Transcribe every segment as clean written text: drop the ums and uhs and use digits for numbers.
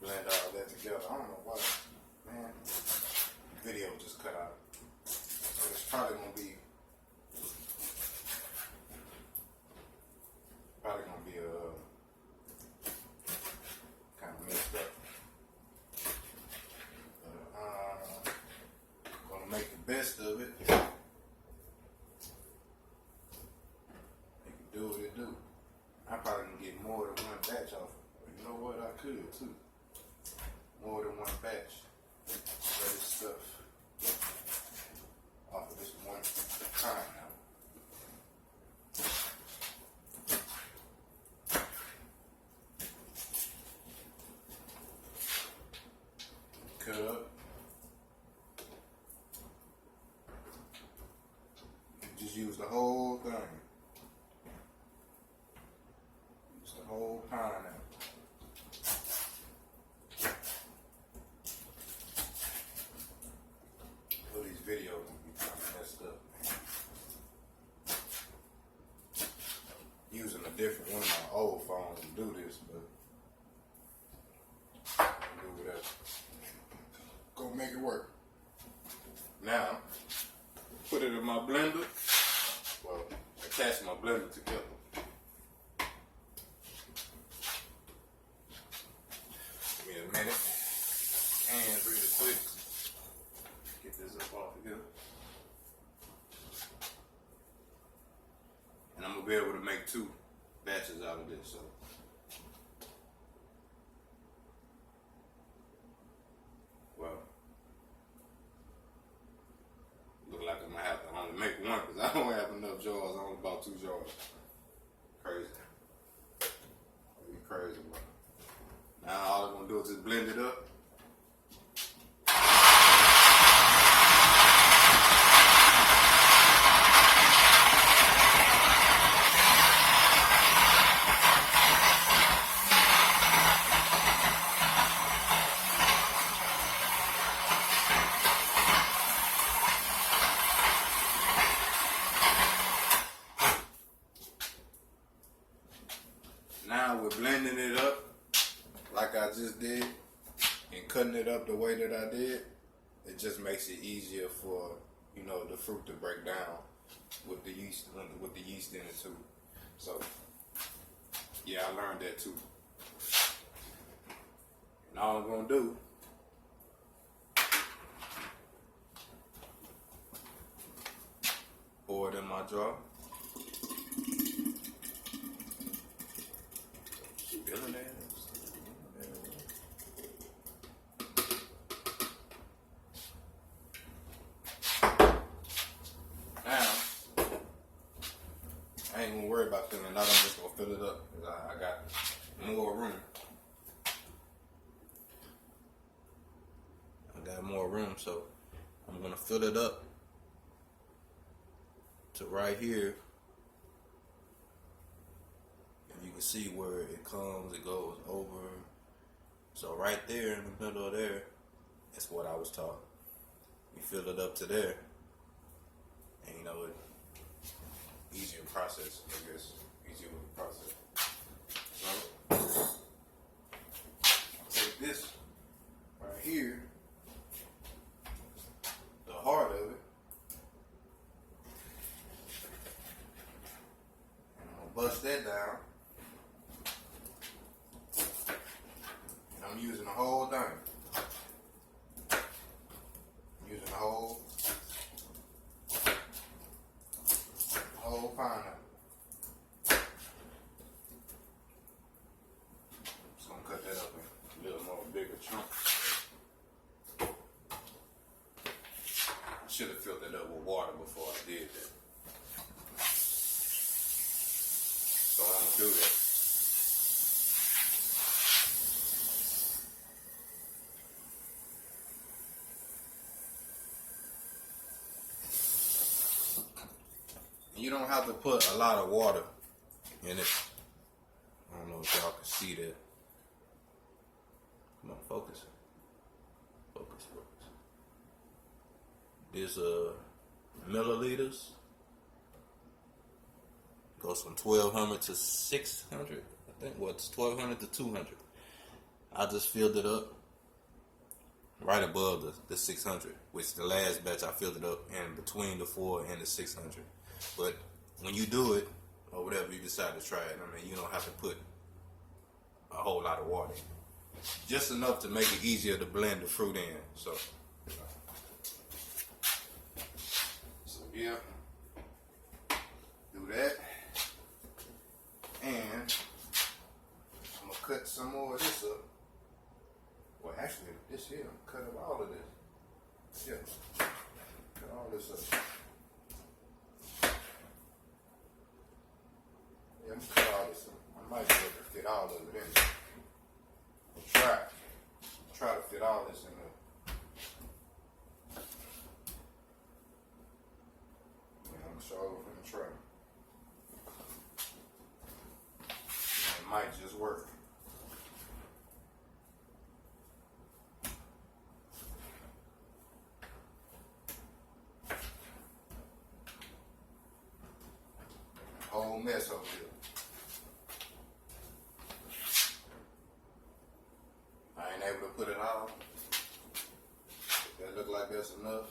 blend all that together. I don't know why, man. Video just cut out. So it's probably gonna be kind of messed up. Gonna make the best of it. It can do what it do. I probably can get more than one batch off. You know what? I could too. More than one batch of this stuff off of this one time now. Cut up. Just use the whole thing. Use the whole pineapple. All these videos will be kind of messed up, man. Using a different one of my old phones to do this, but I'll do whatever. Go make it work. Now, put it in my blender. Well, attach my blender together. Give me a minute. Hands really quick. Get this up off of here. And I'm going to be able to make 2 batches out of this. So, well, look like I'm going to have to only make 1 because I don't have enough jars. I only bought 2 jars. Crazy. That'd be crazy, bro. Now all I'm going to do is just blend it up. Now we're blending it up like I just did and cutting it up the way that I did. It just makes it easier for, you know, the fruit to break down with the yeast in it too. So yeah, I learned that too. And all I'm gonna do pour it in my jar. Now, I ain't gonna worry about filling it out. I'm just gonna fill it up because I got more room. I got more room, so I'm gonna fill it up to right here. You can see where it comes, it goes over. So right there in the middle of there, that's what I was taught. You fill it up to there, and you know, it easier process, I guess. Easier with the process. So I'll take this right here, the heart of it, and I'll bust that down. I'm using the whole thing. Using the whole pineapple. Just gonna cut that up in a little more bigger chunks. I should have filled it up with water before I did that. So I'm gonna do that. You don't have to put a lot of water in it. I don't know if y'all can see that. Come on, focus. Focus, focus. This milliliters. Goes from 1200 to 600. I think what's 1200 to 200. I just filled it up right above the 600, which the last batch I filled it up in between the 4 and the 600. But when you do it, or whatever you decide to try it, I mean, you don't have to put a whole lot of water in. Just enough to make it easier to blend the fruit in. So yeah, do that. And I'm gonna cut some more of this up. Well, actually, this here, I'm gonna cut up all of this. Yeah, cut all this up. Yeah, I'm gonna cut all this up. I might be able to fit all of it in there. Try to fit all this in there. Yeah, I'm gonna show you from the tray. It might just work. Whole mess over here. I ain't able to put it all. If that look like that's enough,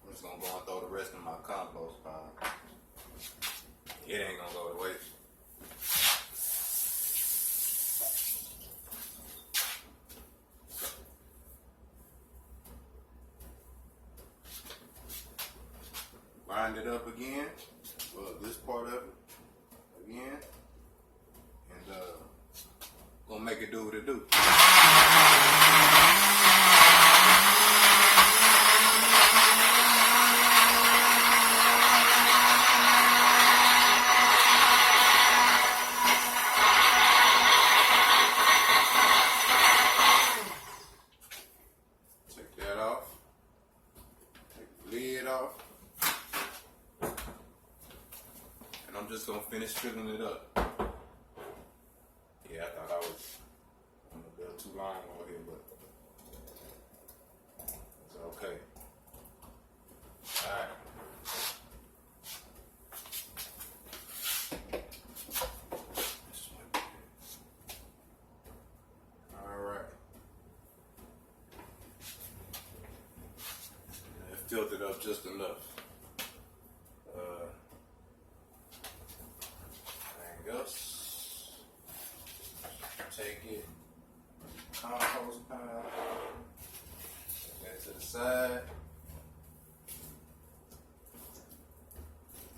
I'm just gonna go and throw the rest in my compost pile. It ain't gonna go to waste. Grind it up again. Well, this part of it again, and gonna make it do what it do. Take that off. Take the lid off. I'm just gonna finish filling it up. Yeah, I thought I was on the bell too long over here, but it's okay. Alright. Alright. I filled it up just enough. Else, take it, compost pile, set that to the side,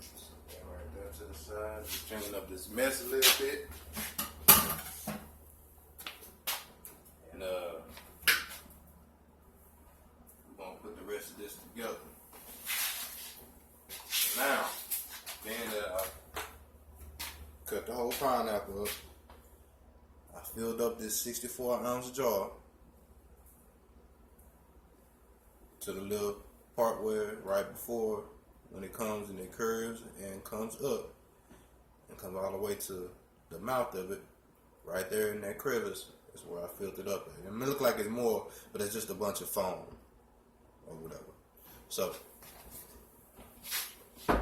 set that right there to the side, just cleaning up this mess a little bit, and I'm going to put the rest of this together. Now, being that I cut the whole pineapple up, I filled up this 64-ounce jar to the little part where right before when it comes and it curves and comes up and comes all the way to the mouth of it, right there in that crevice is where I filled it up at. It may look like it's more, but it's just a bunch of foam or whatever. So I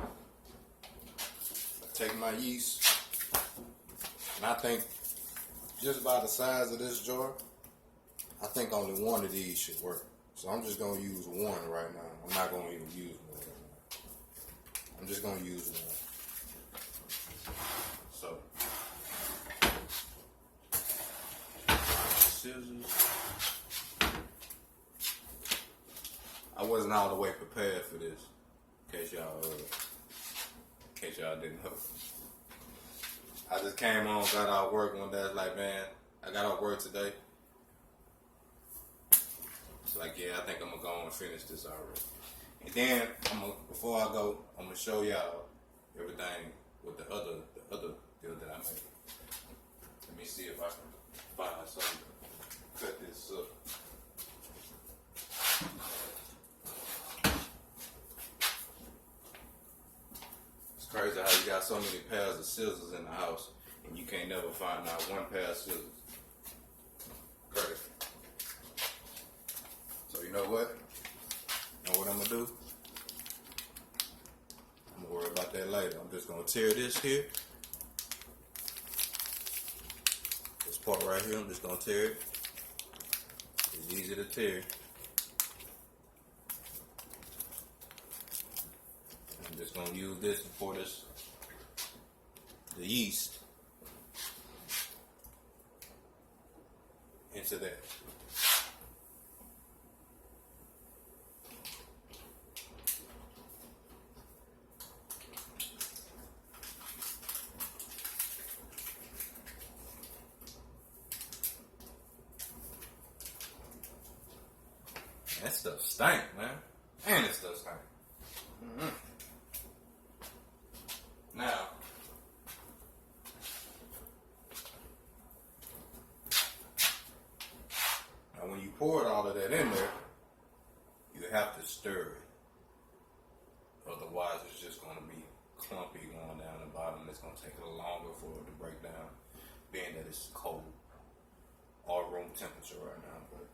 take my yeast. And I think just by the size of this jar, I think only one of these should work. So I'm just going to use one right now. I'm not going to even use one right now. I'm just going to use one. So, scissors. I wasn't all the way prepared for this, in case y'all didn't know. I just came home, got out of work one day. I was like, man, I got off work today. It's like, yeah, I think I'm gonna go and finish this already. And then before I go, I'm gonna show y'all everything with the other deal that I made. Let me see if I can find something to cut this up. Crazy how you got so many pairs of scissors in the house and you can't never find out one pair of scissors. Crazy. So you know what? Know what I'm gonna do? I'm gonna worry about that later. I'm just gonna tear this here, this part right here, I'm just gonna tear it. It's easy to tear. I'm just gonna use this to pour the yeast into that. That stuff stank, man. And that stuff stank. Now, when you pour all of that in there, you have to stir it. Otherwise, it's just going to be clumpy going down the bottom. It's going to take a little longer for it to break down, being that it's cold, all room temperature right now. But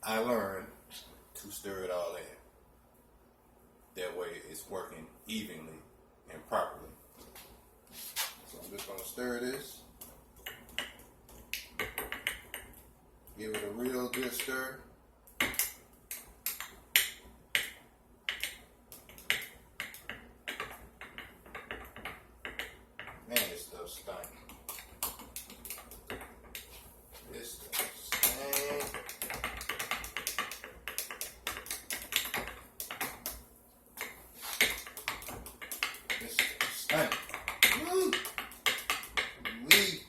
I learned to stir it all in. That way it's working evenly and properly. So I'm just going to stir this. Give it a real good stir. Man, this stuff stinks. This stuff stinks. This stuff stinks. Woo! Wee!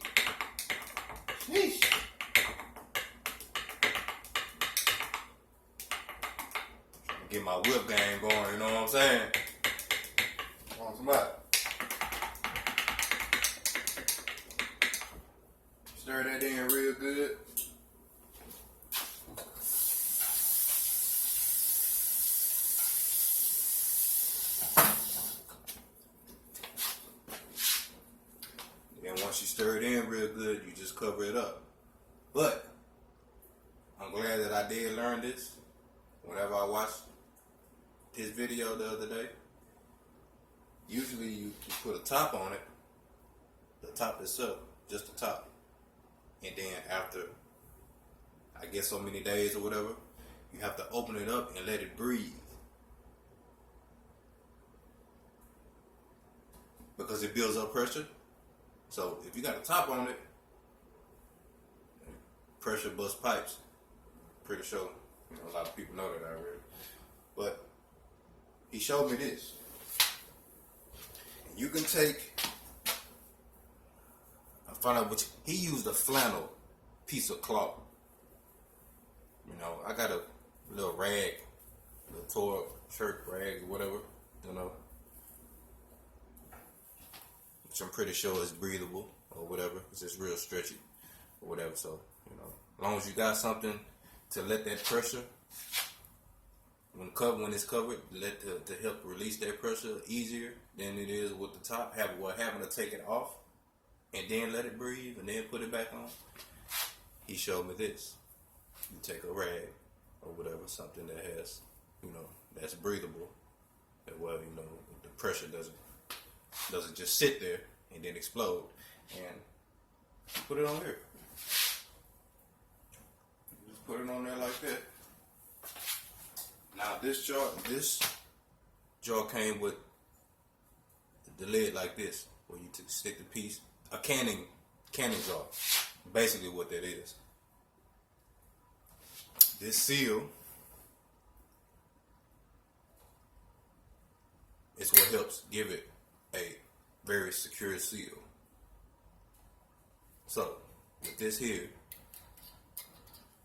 Sheesh! Get my whip game going, you know what I'm saying? On somebody. Stir that in real good. Then once you stir it in real good, you just cover it up. But I'm glad that I did learn this. Whenever I watch this video the other day, usually you put a top on it, the top itself, just the top, and then after I guess so many days or whatever, you have to open it up and let it breathe, because it builds up pressure. So if you got a top on it, pressure busts pipes. Pretty sure a lot of people know that already. But he showed me this. You can take, I found out which, he used a flannel piece of cloth. You know, I got a little rag, a little tore shirt rag or whatever, you know, which I'm pretty sure is breathable or whatever. It's just real stretchy or whatever. So, you know, as long as you got something to let that pressure, when it's covered, to help release that pressure easier than it is with the top. Having to take it off and then let it breathe and then put it back on. He showed me this. You take a rag or whatever, something that has, you know, that's breathable. That way, you know, the pressure doesn't just sit there and then explode. And you put it on here. Just put it on there like that. Now this jar came with the lid like this, where you stick the piece, a canning jar. Basically what that is. This seal is what helps give it a very secure seal. So with this here,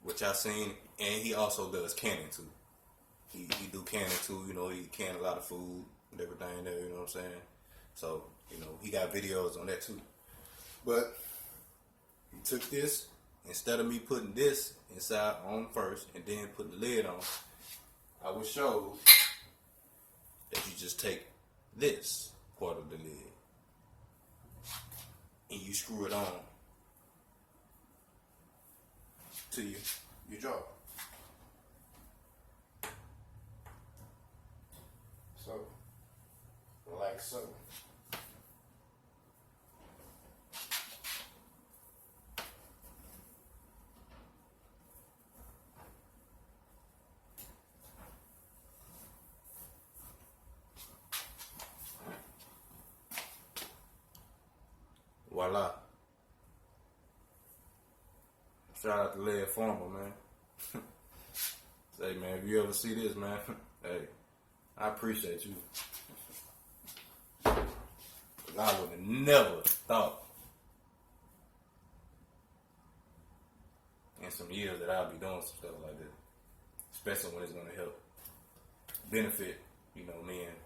which I seen, and he also does canning too. He do canning too, you know, he can a lot of food and everything there, you know what I'm saying? So, you know, he got videos on that too. But he took this, instead of me putting this inside on first and then putting the lid on, I was showed that you just take this part of the lid and you screw it on to your jar. So, like so. lie. Shout out to Lead Farmer, man. Say, man, if you ever see this, man, hey, I appreciate you. I would have never thought in some years that I'll be doing some stuff like this, especially when it's going to help benefit, you know, me and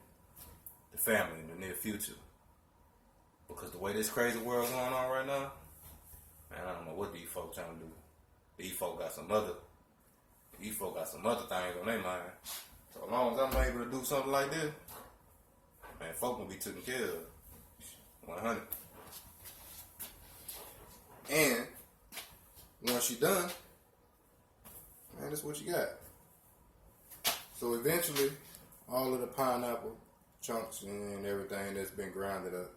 the family in the near future. Because the way this crazy world going on right now, man, I don't know what these folks trying to do. These folks got some other things on their mind. So as long as I'm able to do something like this, man, folk gonna be taken care of. 100. And once you're done, man, that's what you got. So eventually, all of the pineapple chunks and everything that's been grinded up,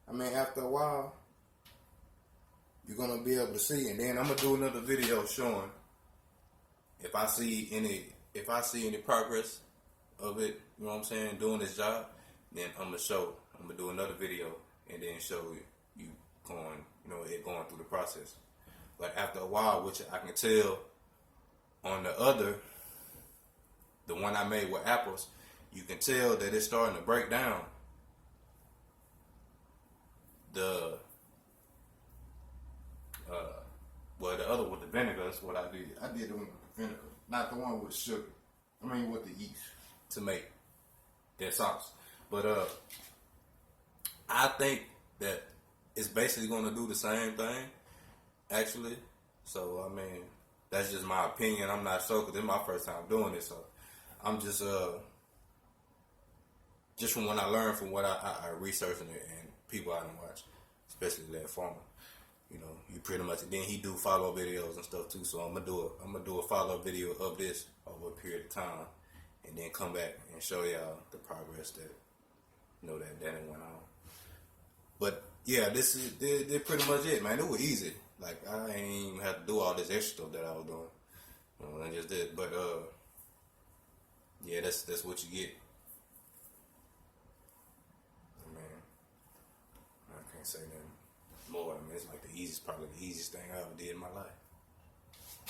I mean, after a while, you're gonna be able to see. And then I'm gonna do another video showing if I see any progress of it. You know what I'm saying? Doing this job, then I'm gonna do another video and then show you going, you know, it going through the process. But after a while, which I can tell on the one I made with apples, you can tell that it's starting to break down. The other with the vinegar, that's what I did. I did the one with the vinegar, not the one with sugar. I mean with the yeast to make that sauce. But I think that it's basically going to do the same thing, actually. So, I mean, that's just my opinion. I'm not sure because it's my first time doing this. So, I'm just from what I learned from what I researched and people I didn't watch, especially that farmer. You know, you pretty much, then he do follow-up videos and stuff too. So I'm gonna do a follow-up video of this over a period of time, and then come back and show y'all the progress that, you know, that it went on. But yeah, this pretty much it, man. It was easy. Like I ain't even have to do all this extra stuff that I was doing. You know, I just did. But yeah, that's what you get. Man, I can't say nothing more. I mean, it's like probably the easiest thing I ever did in my life.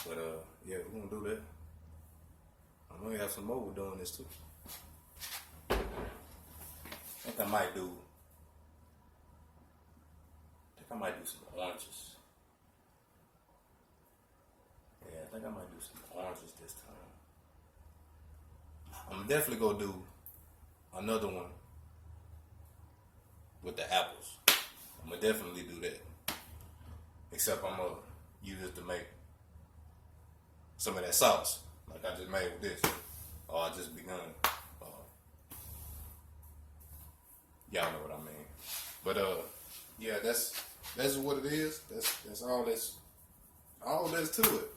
But yeah, we're gonna do that. I'm gonna have some more doing this too. I think I might do some oranges. Yeah, I think I might do some oranges this time. I'm definitely gonna do another one with the apples. I'm gonna definitely do that. Except I'm gonna use it to make some of that sauce, like I just made with this, or I just begun. Y'all know what I mean. But yeah, that's what it is. That's all that's to it.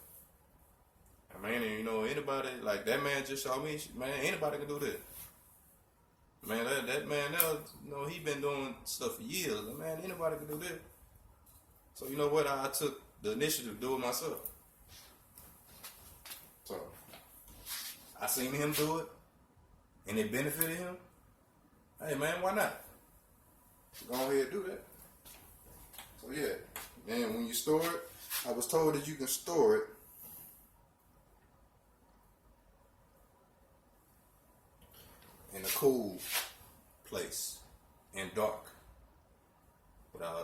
I mean, you know, anybody like that man just showed me, man, anybody can do this. Man, that man, you know, he been doing stuff for years. Man, anybody can do this. So you know what? I took the initiative to do it myself. So I seen him do it, and it benefited him. Hey man, why not? Go ahead and do that. So yeah, then when you store it, I was told that you can store it in a cool place and dark. But I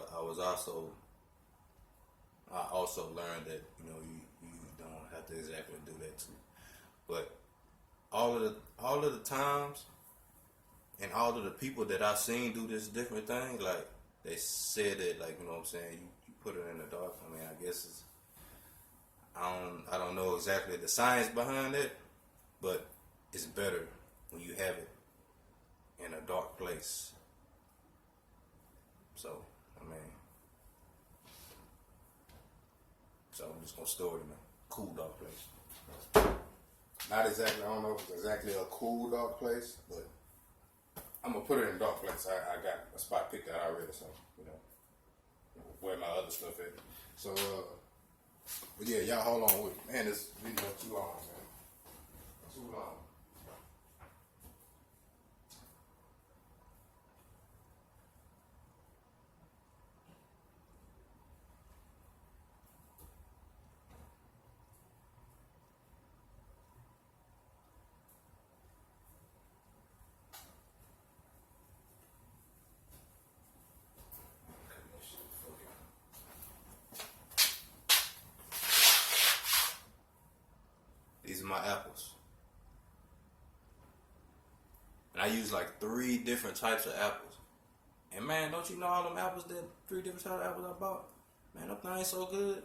also learned that, you know, you don't have to exactly do that too. But all of the times and all of the people that I've seen do this different thing, like they said that, like, you know what I'm saying, you put it in the dark. I mean, I guess I don't know exactly the science behind it, but it's better when you have it in a dark place. So, I mean, so I'm just gonna store it in a cool, dark place. Not exactly, I don't know if it's exactly a cool, dark place, but I'm gonna put it in a dark place. I got a spot picked out already, so, you know, where my other stuff at. So, but yeah, y'all hold on with me. Man, this video too long, man. Too long. my apples. And I use like 3 different types of apples. And man, don't you know all them apples, that 3 different types of apples I bought? Man, them things so good.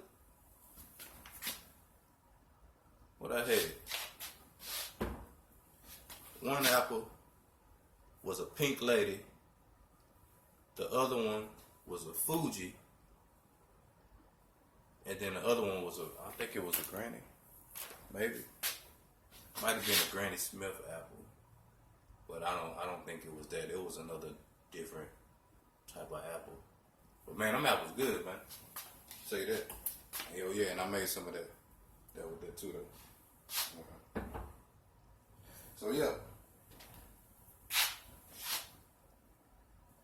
What I had? One apple was a pink lady. The other one was a Fuji. And then the other one was I think it was a Granny. Maybe. Might have been a Granny Smith apple. But I don't think it was that. It was another different type of apple. But man, them apples good, man. Tell you that. Hell yeah, and I made some of that. That with that too though. Okay. So yeah.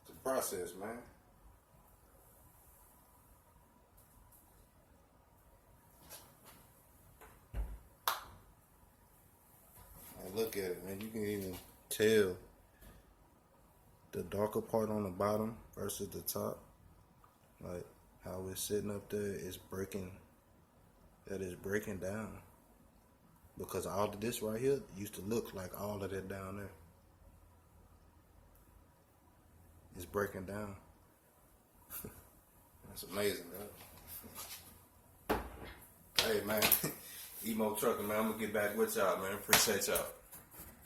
It's a process, man. Look at it, man. You can even tell the darker part on the bottom versus the top. Like how it's sitting up there is breaking. That is breaking down. Because all of this right here used to look like all of that down there. It's breaking down. That's amazing, man. Hey, man. E-moe trucking, man. I'm going to get back with y'all, man. Appreciate y'all.